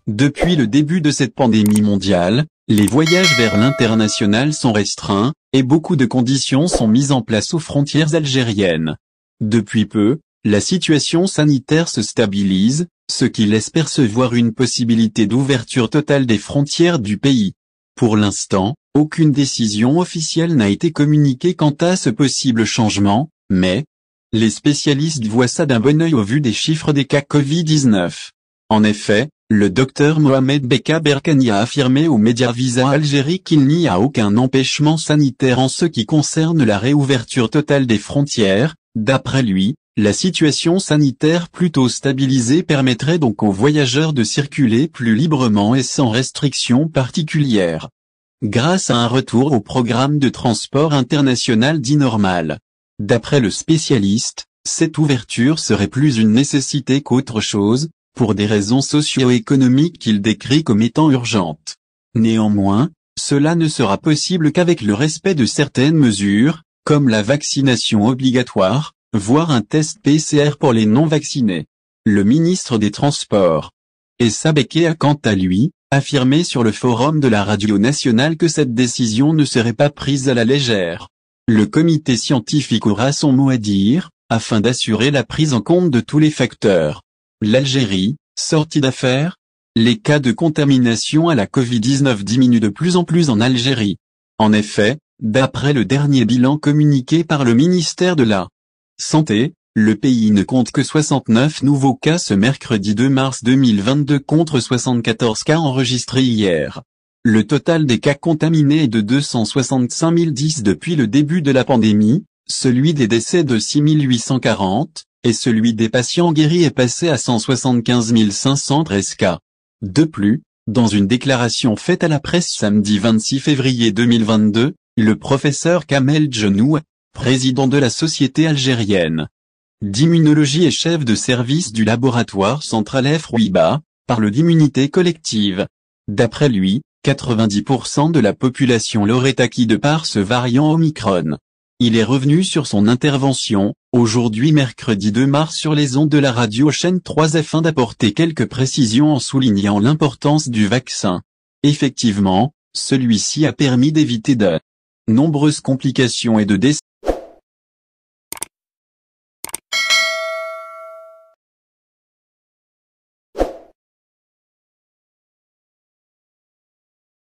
Depuis le début de cette pandémie mondiale, les voyages vers l'international sont restreints, et beaucoup de conditions sont mises en place aux frontières algériennes. Depuis peu, la situation sanitaire se stabilise, ce qui laisse percevoir une possibilité d'ouverture totale des frontières du pays. Pour l'instant, aucune décision officielle n'a été communiquée quant à ce possible changement, mais les spécialistes voient ça d'un bon œil au vu des chiffres des cas Covid-19. En effet, le docteur Mohamed Beka Berkani a affirmé aux médias Visa Algérie qu'il n'y a aucun empêchement sanitaire en ce qui concerne la réouverture totale des frontières. D'après lui, la situation sanitaire plutôt stabilisée permettrait donc aux voyageurs de circuler plus librement et sans restrictions particulières. Grâce à un retour au programme de transport international dit normal. D'après le spécialiste, cette ouverture serait plus une nécessité qu'autre chose, pour des raisons socio-économiques qu'il décrit comme étant urgentes. Néanmoins, cela ne sera possible qu'avec le respect de certaines mesures, comme la vaccination obligatoire, voire un test PCR pour les non-vaccinés. Le ministre des Transports, Essa Beke a quant à lui, affirmé sur le forum de la radio nationale que cette décision ne serait pas prise à la légère. Le comité scientifique aura son mot à dire, afin d'assurer la prise en compte de tous les facteurs. L'Algérie, sortie d'affaire? Les cas de contamination à la Covid-19 diminuent de plus en plus en Algérie. En effet, d'après le dernier bilan communiqué par le ministère de la Santé, le pays ne compte que 69 nouveaux cas ce mercredi 2 mars 2022 contre 74 cas enregistrés hier. Le total des cas contaminés est de 265 010 depuis le début de la pandémie, celui des décès de 6 840, et celui des patients guéris est passé à 175 513 cas. De plus, dans une déclaration faite à la presse samedi 26 février 2022, le professeur Kamel Djenou, président de la Société algérienne d'immunologie et chef de service du laboratoire central FROIBA, parle d'immunité collective. D'après lui, 90% de la population l'aurait acquis de par ce variant Omicron. Il est revenu sur son intervention, aujourd'hui mercredi 2 mars sur les ondes de la radio chaîne 3 afin d'apporter quelques précisions en soulignant l'importance du vaccin. Effectivement, celui-ci a permis d'éviter de nombreuses complications et de décès.